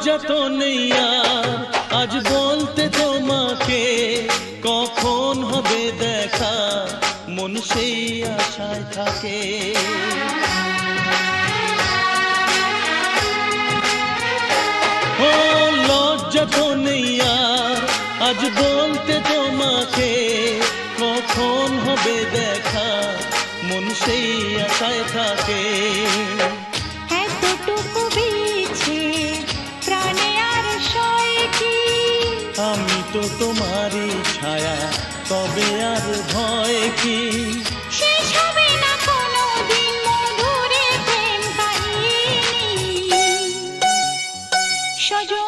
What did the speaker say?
লজ্জা তো নেই আর আজ বলতে তোমাকে, কখন হবে দেখা মন সেই আশায় থাকে। ও লজ্জা তো নেই আর আজ বলতে তোমাকে, কখন হবে দেখা মন সেই আশায় থাকে। এতটুকু বেছে প্রাণে আর সয় কি, আমি তো তোমারই ছায়া, তবে আর ভয় কি। শেষ হবে না কোনোদিন মধুরে প্রেম কাহিনী। সজনী